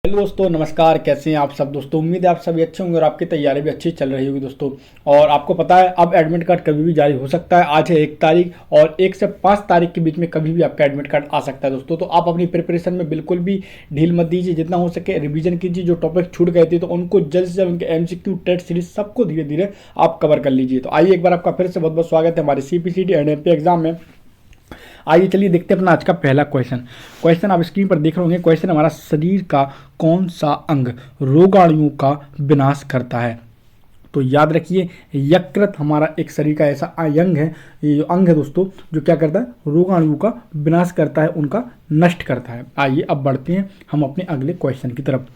Hello दोस्तों, नमस्कार। कैसे हैं आप सब दोस्तों? उम्मीद है आप सभी अच्छे होंगे और आपकी तैयारी भी अच्छी चल रही होगी दोस्तों। और आपको पता है अब एडमिट कार्ड कभी भी जारी हो सकता है। आज है 1 तारीख और 1 से 5 तारीख के बीच में कभी भी आपका एडमिट कार्ड आ सकता है दोस्तों। तो आप अपनी प्रिपरेशन में बिल्कुल भी ढील मत दीजिए, जितना हो सके रिवीजन कीजिए। जो टॉपिक छूट गए थे तो उनको जल्द से जल्द उनके MCQ टेस्ट सीरीज सबको धीरे धीरे आप कवर कर लीजिए। तो आइए एक बार आपका फिर से बहुत बहुत स्वागत है हमारे CPCT एंड MP एग्जाम में। आइए चलिए देखते हैं अपना आज का पहला क्वेश्चन आप स्क्रीन पर देख रहे होंगे। क्वेश्चन हमारा, शरीर का कौन सा अंग रोगाणुओं का विनाश करता है? तो याद रखिए, यकृत हमारा एक शरीर का ऐसा अंग है, ये जो अंग है दोस्तों, जो क्या करता है, रोगाणुओं का विनाश करता है, उनका नष्ट करता है। आइए अब बढ़ते हैं हम अपने अगले क्वेश्चन की तरफ।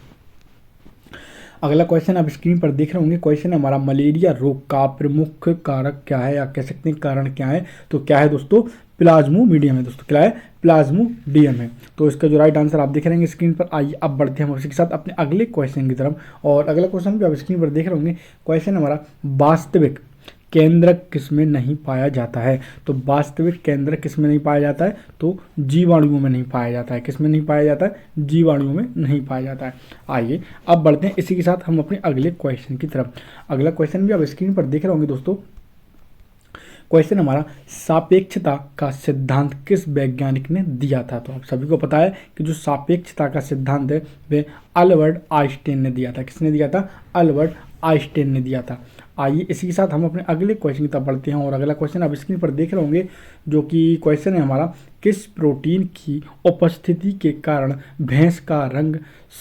अगला क्वेश्चन आप स्क्रीन पर देख रहे होंगे। क्वेश्चन है हमारा, मलेरिया रोग का प्रमुख कारक क्या है, या कह सकते हैं कारण क्या है? तो क्या है दोस्तों, प्लाज्मोडियम है दोस्तों। क्या है? प्लाज्मोडियम है। तो इसका जो राइट आंसर आप देख रहे हैं स्क्रीन पर। आइए अब बढ़ते हैं हम उसी के साथ अपने अगले क्वेश्चन की तरफ। और अगला क्वेश्चन भी आप स्क्रीन पर देख रहे होंगे। क्वेश्चन हमारा, वास्तविक केंद्रक किसमें नहीं पाया जाता है? तो वास्तविक केंद्रक किसमें नहीं पाया जाता है? तो जीवाणुओं में नहीं पाया जाता है। किसमें नहीं पाया जाता है? जीवाणुओं में नहीं पाया जाता है। आइए अब बढ़ते हैं इसी के साथ हम अपने अगले क्वेश्चन की तरफ। अगला क्वेश्चन भी आप स्क्रीन पर देख रहे होंगे दोस्तों। क्वेश्चन हमारा, सापेक्षता का सिद्धांत किस वैज्ञानिक ने दिया था? तो आप सभी को पता है कि जो सापेक्षता का सिद्धांत है वह अल्बर्ट आइंस्टाइन ने दिया था। किसने दिया था? अल्बर्ट आइंस्टाइन ने दिया था। आइए इसी के साथ हम अपने अगले क्वेश्चन की तरफ बढ़ते हैं। और अगला क्वेश्चन आप स्क्रीन पर देख रहे होंगे, जो कि क्वेश्चन है हमारा, किस प्रोटीन की उपस्थिति के कारण भैंस का रंग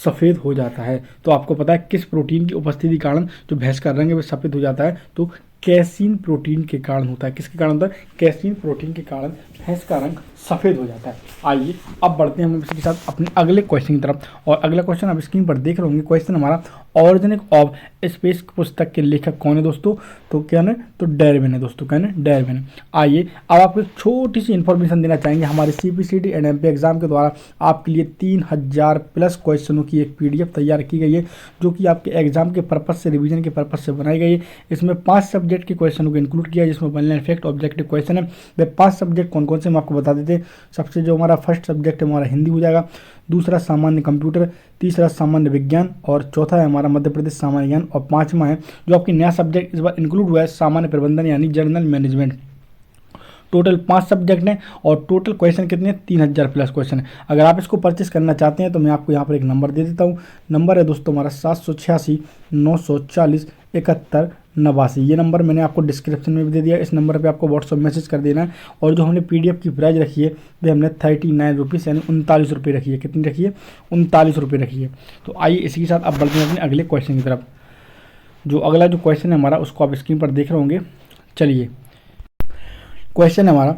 सफ़ेद हो जाता है? तो आपको पता है किस प्रोटीन की उपस्थिति के कारण जो भैंस का रंग है वह सफ़ेद हो जाता है? तो कैसीन प्रोटीन के कारण होता है। किसके कारण होता है? कैसीन प्रोटीन के कारण भैंस का रंग सफ़ेद हो जाता है। आइए अब बढ़ते हैं हम इसी के साथ अपने अगले क्वेश्चन की तरफ। और अगला क्वेश्चन आप स्क्रीन पर देख रहे होंगे। क्वेश्चन हमारा, ऑर्गेनिक ऑफ स्पेस पुस्तक के लेखक कौन है दोस्तों? तो क्या है? तो डार्विन है दोस्तों। क्या है? डार्विन है। आइए अब आपको एक छोटी सी इन्फॉर्मेशन देना चाहेंगे। हमारे CPCT एंड MP एग्जाम के द्वारा आपके लिए 3000 प्लस क्वेश्चनों की एक PDF तैयार की गई है, जो कि आपके एग्जाम के पर्पज से, रिवीजन के पर्पज से बनाई गई है। इसमें 5 सब्जेक्ट के क्वेश्चनों को इंक्लूड किया है, जिसमें one line fact, objective question है। वे 5 सब्जेक्ट कौन कौन से हम आपको बता देते हैं। सबसे जो हमारा फर्स्ट सब्जेक्ट है हमारा हिंदी हो जाएगा, दूसरा सामान्य कंप्यूटर, तीसरा सामान्य विज्ञान, और चौथा है हमारा मध्य प्रदेश सामान्य ज्ञान, और पांचवा है जो आपकी नया सब्जेक्ट इस बार इंक्लूड हुआ है, सामान्य प्रबंधन यानी जनरल मैनेजमेंट। टोटल 5 सब्जेक्ट हैं और टोटल क्वेश्चन कितने हैं? 3000 प्लस क्वेश्चन है। अगर आप इसको परचेस करना चाहते हैं तो मैं आपको यहाँ पर एक नंबर दे देता हूँ। नंबर है दोस्तों हमारा 786-940-7189। ये नंबर मैंने आपको डिस्क्रिप्शन में भी दे दिया। इस नंबर पे आपको व्हाट्सअप मैसेज कर देना है। और जो हमने PDF की प्राइस रखी है वह हमने 39 रुपीज़ यानी 39 रुपये रखी है। कितनी रखी है? 39 रुपये रखी है। तो आइए इसी के साथ अब बढ़ते हैं अपने अगले क्वेश्चन की तरफ। जो अगला जो क्वेश्चन है हमारा उसको आप स्क्रीन पर देख रहे होंगे। चलिए क्वेश्चन है हमारा,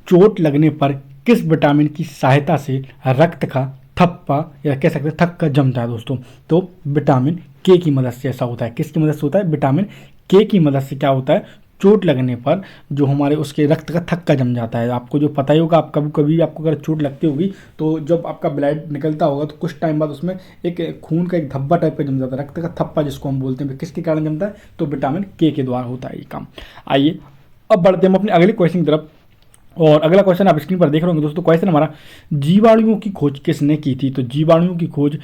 चोट लगने पर किस विटामिन की सहायता से रक्त का थप्पा, या कह सकते हैं थक्का जमता है दोस्तों? तो विटामिन K की मदद से ऐसा होता है। किसकी मदद से होता है? विटामिन K की मदद से क्या होता है? चोट लगने पर जो हमारे उसके रक्त का थक्का जम जाता है। आपको जो पता ही होगा, आप कभी कभी आपको अगर चोट लगती होगी तो जब आपका ब्लड निकलता होगा तो कुछ टाइम बाद उसमें एक खून का एक धब्बा टाइप का जम जाता है, रक्त का थप्पा जिसको हम बोलते हैं। किसके कारण जमता है? तो विटामिन K के द्वारा होता है ये काम। आइए अब बढ़ते हैं हम अपने अगले क्वेश्चन की तरफ। और अगला क्वेश्चन आप स्क्रीन पर देख रहे होंगे दोस्तों। क्वेश्चन हमारा, जीवाणुओं की खोज किसने की थी? तो जीवाणुओं की खोज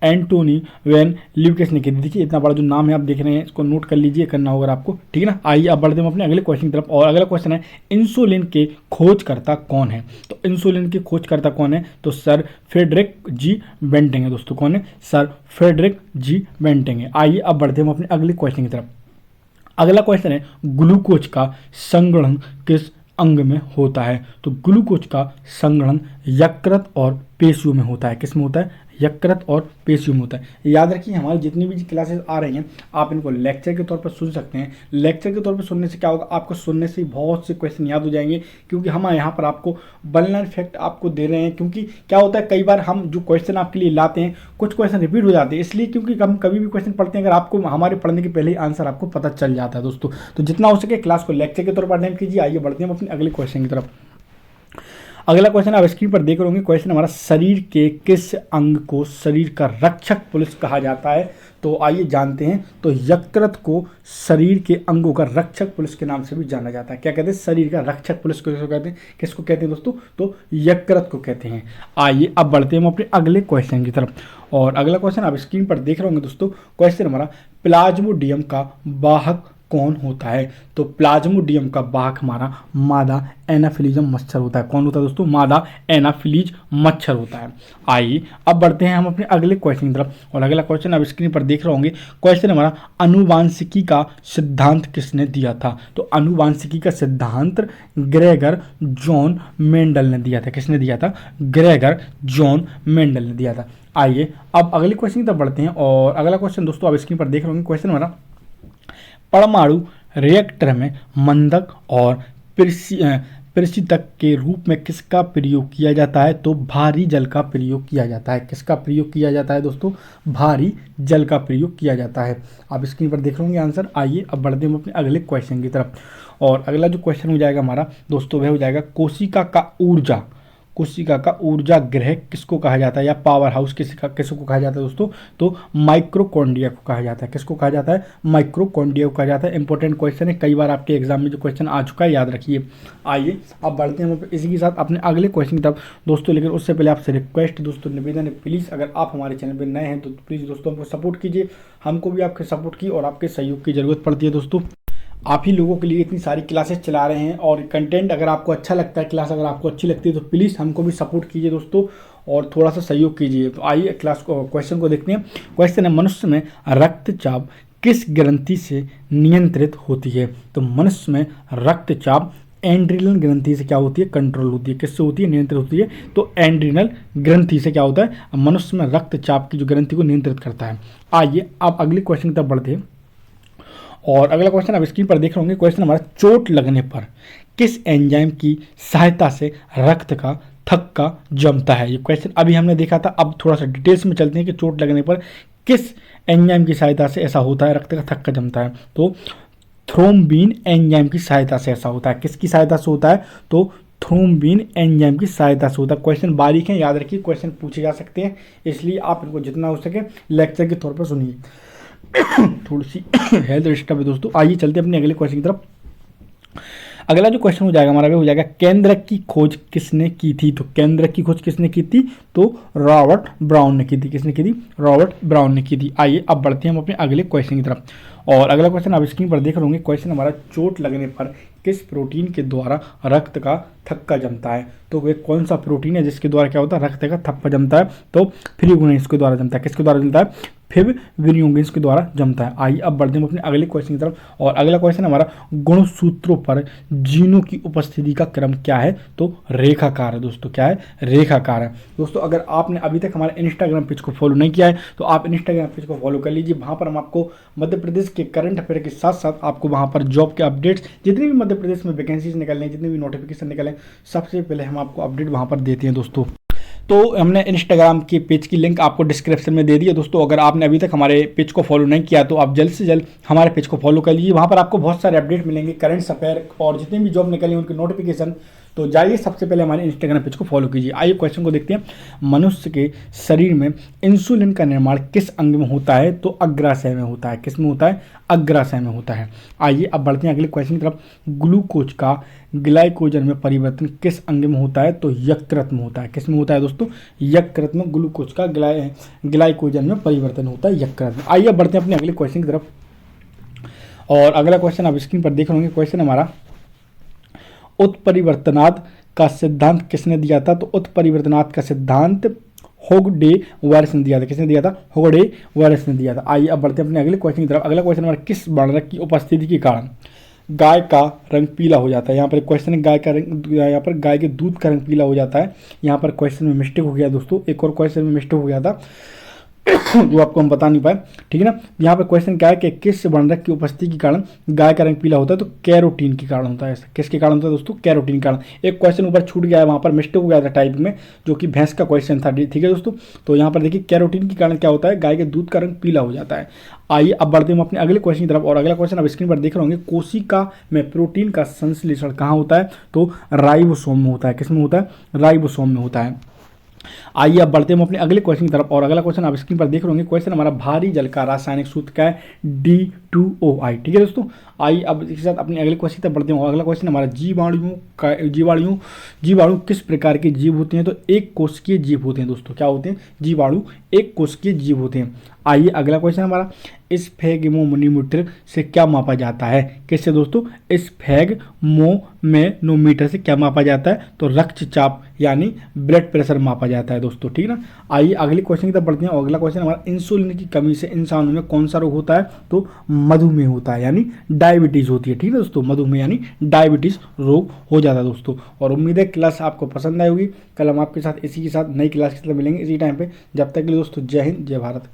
एंटोनी वैन ल्यूकेस ने की थी। देखिए इतना बड़ा जो नाम है आप देख रहे हैं, इसको नोट कर लीजिए, करना होगा आपको, ठीक है ना। आइए अब बढ़ते हैं अपने अगले क्वेश्चन की तरफ। और अगला क्वेश्चन है, इंसुलिन के खोजकर्ता कौन है? तो इंसुलिन के खोजकर्ता कौन है? तो सर फ्रेडरिक जी बेंटिंग है दोस्तों। कौन है? सर फ्रेडरिक जी बेंटिंग है। आइए अब बढ़ते हैं हम अपने अगले क्वेश्चन की तरफ। अगला क्वेश्चन है, ग्लूकोज का संग्रहण किस अंग में होता है? तो ग्लूकोज का संग्रहण यकृत और पेशियों में होता है। किस में होता है? यकृत और पेशियों में होता है। याद रखिए, हमारी जितनी भी क्लासेस आ रही हैं आप इनको लेक्चर के तौर पर सुन सकते हैं। लेक्चर के तौर पर सुनने से क्या होगा, आपको सुनने से बहुत से क्वेश्चन याद हो जाएंगे, क्योंकि हम यहाँ पर आपको वन लाइन फैक्ट आपको दे रहे हैं। क्योंकि क्या होता है, कई बार हम जो क्वेश्चन आपके लिए लाते हैं कुछ क्वेश्चन रिपीट हो जाते हैं, इसलिए क्योंकि हम कभी भी क्वेश्चन पढ़ते हैं अगर आपको हमारे पढ़ने के पहले ही आंसर आपको पता चल जाता है दोस्तों। तो जितना हो सके क्लास को लेक्चर के तौर पर अटेंड कीजिए। आइए बढ़ते हैं हम अपने अगले क्वेश्चन की तरफ। अगला क्वेश्चन आप स्क्रीन पर देख रहे होंगे। क्वेश्चन हमारा, शरीर के किस अंग को शरीर का रक्षक पुलिस कहा जाता है? तो आइए जानते हैं। तो यकृत को शरीर के अंगों का रक्षक पुलिस के नाम से भी जाना जाता है। क्या कहते हैं? शरीर का रक्षक पुलिस किसको कहते हैं? किसको कहते हैं दोस्तों? तो यकृत को कहते हैं। आइए अब बढ़ते हैं हम अपने अगले क्वेश्चन की तरफ। और अगला क्वेश्चन आप स्क्रीन पर देख रहे होंगे दोस्तों, क्वेश्चन हमारा प्लाज्मोडियम का वाहक कौन होता है? तो प्लाज्मोडियम का वाहक हमारा मादा एनाफिलीजम मच्छर होता है। कौन होता है दोस्तों? मादा एनाफिलीज मच्छर होता है। आइए अब बढ़ते हैं हम अपने अगले क्वेश्चन की तरफ, और अगला क्वेश्चन आप स्क्रीन पर देख रहे होंगे, क्वेश्चन हमारा आनुवांशिकी का सिद्धांत किसने दिया था? तो आनुवांशिकी का सिद्धांत ग्रेगर जॉन मेंडल ने दिया था। किसने दिया था? ग्रेगर जॉन मेंडल ने दिया था। आइए अब अगले क्वेश्चन की तरफ बढ़ते हैं, और अगला क्वेश्चन दोस्तों आप स्क्रीन पर देख रहे होंगे, क्वेश्चन हमारा परमाणु रिएक्टर में मंदक और प्रशीतक के रूप में किसका प्रयोग किया जाता है? तो भारी जल का प्रयोग किया जाता है। किसका प्रयोग किया जाता है दोस्तों? भारी जल का प्रयोग किया जाता है। आप स्क्रीन पर देख रहे होंगे आंसर। आइए अब बढ़ते हैं अपने अगले क्वेश्चन की तरफ, और अगला जो क्वेश्चन हो जाएगा हमारा दोस्तों वह हो जाएगा कोशिका का ऊर्जा, कोशिका का ऊर्जा ग्रह किसको कहा जाता है, या पावर हाउस किसको कहा जाता है दोस्तों? तो माइक्रोकॉन्ड्रिया को कहा जाता है। किसको कहा जाता है? माइक्रोकॉन्ड्रिया को कहा जाता है। इंपॉर्टेंट क्वेश्चन है, कई बार आपके एग्जाम में जो क्वेश्चन आ चुका है, याद रखिए। आइए अब बढ़ते हैं हम इसी के साथ अपने अगले क्वेश्चन की तरफ दोस्तों, लेकिन उससे पहले आपसे रिक्वेस्ट दोस्तों, निवेदन है, प्लीज़ अगर आप हमारे चैनल पर नए हैं तो प्लीज़ दोस्तों हमको सपोर्ट कीजिए। हमको भी आपके सपोर्ट की और आपके सहयोग की ज़रूरत पड़ती है दोस्तों। आप ही लोगों के लिए इतनी सारी क्लासेस चला रहे हैं, और कंटेंट अगर आपको अच्छा लगता है, क्लास अगर आपको अच्छी लगती है, तो प्लीज़ हमको भी सपोर्ट कीजिए दोस्तों, और थोड़ा सा सहयोग कीजिए। तो आइए क्लास को क्वेश्चन को देखते हैं। क्वेश्चन है, मनुष्य में रक्तचाप किस ग्रंथि से नियंत्रित होती है? तो मनुष्य में रक्तचाप एंड्रिनल ग्रंथि से क्या होती है? कंट्रोल होती है। किससे होती है? नियंत्रित होती है। तो एंड्रिनल ग्रंथि से क्या होता है? मनुष्य में रक्तचाप की जो ग्रंथि को नियंत्रित करता है। आइए आप अगले क्वेश्चन की तरफ बढ़ते हैं, और अगला क्वेश्चन आप स्क्रीन पर देख रहे होंगे, क्वेश्चन हमारा चोट लगने पर किस एंजाइम की सहायता से रक्त का थक्का जमता है? ये क्वेश्चन अभी हमने देखा था। अब थोड़ा सा डिटेल्स में चलते हैं कि चोट लगने पर किस एंजाइम की सहायता से ऐसा होता है, रक्त का थक्का जमता है। तो थ्रोम्बिन एंजाइम की सहायता से ऐसा होता है। किसकी सहायता से होता है? तो थ्रोम्बिन एंजाइम की सहायता से होता है। क्वेश्चन बारीक है, याद रखिए, क्वेश्चन पूछे जा सकते हैं, इसलिए आप इनको जितना हो सके लेक्चर के तौर पर सुनिए। थोड़ी सी हेल्थ डिस्टर्ब है दोस्तों। आइए चलते हैं अपने अगले क्वेश्चन की तरफ। अगला जो क्वेश्चन हो जाएगा हमारा वो हो जाएगा, केंद्रक की खोज किसने की थी? तो केंद्रक की खोज किसने की थी? तो रॉबर्ट ब्राउन ने की थी। किसने की थी? रॉबर्ट ब्राउन ने की थी। आइए अब बढ़ते हैं हम अपने अगले क्वेश्चन की तरफ, और अगला क्वेश्चन आप स्क्रीन पर देख रहे होंगे, क्वेश्चन हमारा चोट लगने पर किस प्रोटीन के द्वारा रक्त का थक्का जमता है? तो वे कौन सा प्रोटीन है जिसके द्वारा क्या होता है? रक्त का थक्का जमता है। तो फिब्रिनोजेंस के द्वारा जमता है। किसके द्वारा जमता है? फिब्रिनोजेंस के द्वारा जमता है। आइए अब बढ़ते हैं अपने अगले क्वेश्चन की तरफ, और अगला क्वेश्चन हमारा गुणसूत्रों पर जीनों की उपस्थिति का क्रम क्या है? तो रेखाकार है दोस्तों। क्या है? रेखाकार है दोस्तों। अगर आपने अभी तक हमारे इंस्टाग्राम पेज को फॉलो नहीं किया है तो आप इंस्टाग्राम पेज को फॉलो कर लीजिए। वहाँ पर हम आपको मध्य प्रदेश के करंट अफेयर के साथ साथ आपको वहाँ पर जॉब के अपडेट्स, जितनी भी मध्य प्रदेश में वैकेंसीज निकलने, जितने भी नोटिफिकेशन निकले, सबसे पहले हम आपको अपडेट वहाँ पर देते हैं दोस्तों। तो हमने इंस्टाग्राम के पेज की लिंक आपको डिस्क्रिप्शन में दे दी है दोस्तों। अगर आपने अभी तक हमारे पेज को फॉलो नहीं किया तो आप जल्द से जल्द हमारे पेज को फॉलो कर लीजिए। वहाँ पर आपको बहुत सारे अपडेट मिलेंगे, करंट अफेयर और जितने भी जॉब निकले उनके नोटिफिकेशन। तो जाइए सबसे पहले हमारे इंस्टाग्राम पेज को फॉलो कीजिए। आइए क्वेश्चन को देखते हैं, मनुष्य के शरीर में इंसुलिन का निर्माण किस अंग में होता है? तो अग्राशय में होता है। किस में होता है? अग्राशय में होता है। आइए अब बढ़ते हैं अगले क्वेश्चन की तरफ, ग्लूकोज का ग्लाइकोजन में परिवर्तन किस अंग में होता है? तो यकृत में होता है। किस में होता है दोस्तों? यकृत में ग्लूकोज का ग्लाइकोजन में परिवर्तन होता है यकृत में। आइए बढ़ते हैं अपने अगले क्वेश्चन की तरफ, और अगला क्वेश्चन आप स्क्रीन पर देख रहे होंगे, क्वेश्चन हमारा उत्परिवर्तनाद का सिद्धांत किसने दिया था? तो उत्परिवर्तनाद का सिद्धांत होगडे वायरस ने दिया था। किसने दिया था? होगडे वायरस ने दिया था। आइए अब बढ़ते हैं अपने अगले क्वेश्चन की तरफ। अगला क्वेश्चन हमारा, किस वर्णक की उपस्थिति के कारण गाय का रंग पीला हो जाता है? यहाँ पर क्वेश्चन है गाय का रंग, यहाँ पर गाय के दूध का रंग पीला हो जाता है। यहाँ पर क्वेश्चन में मिस्टेक हो गया दोस्तों, एक और क्वेश्चन में मिस्टेक हो गया था जो आपको हम बता नहीं पाए, ठीक है ना। यहाँ पर क्वेश्चन क्या है कि किस वर्णक की उपस्थिति के कारण गाय का रंग पीला होता है? तो कैरोटीन के कारण होता है। किसके कारण होता है दोस्तों? कैरोटीन के कारण। एक क्वेश्चन ऊपर छूट गया है, वहाँ पर मिस्टेक हो गया था टाइपिंग में, जो कि भैंस का क्वेश्चन था, ठीक है दोस्तों। तो यहाँ पर देखिए कैरोटीन के कारण क्या होता है? गाय के दूध का रंग पीला हो जाता है। आइए अब बढ़ते हैं अपने अगले क्वेश्चन की तरफ, और अगला क्वेश्चन आप स्क्रीन पर देख रहे होंगे, कोशिका में प्रोटीन का संश्लेषण कहाँ होता है? तो राइबोसोम में होता है। किस में होता है? राइबोसोम में होता है। आइए अब बढ़ते हैं हम अपने अगले क्वेश्चन की तरफ, और अगला क्वेश्चन आप स्क्रीन पर देख रहे होंगे। क्वेश्चन हमारा भारी जल का रासायनिक सूत्र क्या है? D2O I। ठीक है दोस्तों, आइए अब इसके साथ अपने अगले क्वेश्चन तक बढ़ते हैं। और अगला क्वेश्चन हमारा जीवाणु किस प्रकार के जीव होते हैं? तो एक कोशिकीय जीव होते हैं दोस्तों। क्या होते हैं? जीवाणु एक कोशिकीय जीव होते हैं। आइए अगला क्वेश्चन हमारा, स्फेगमोमीटर से क्या मापा जाता है? किससे दोस्तों? स्फेगमोमीटर से क्या मापा जाता है? तो रक्तचाप यानी ब्लड प्रेशर मापा जाता है दोस्तों। ठीक है ना। आइए अगले क्वेश्चन की तरफ बढ़ते हैं। और अगला क्वेश्चन हमारा, इंसुलिन की कमी से इंसानों में कौन सा रोग होता है? तो मधुमेह होता है, यानी डायबिटीज होती है। ठीक है दोस्तों, मधुमेह यानी डायबिटीज रोग हो जाता है दोस्तों। और उम्मीद है क्लास आपको पसंद आई होगी। कल हम आपके साथ इसी के साथ नई क्लास के साथ मिलेंगे इसी टाइम पे। जब तक के लिए दोस्तों, जय हिंद, जय भारत।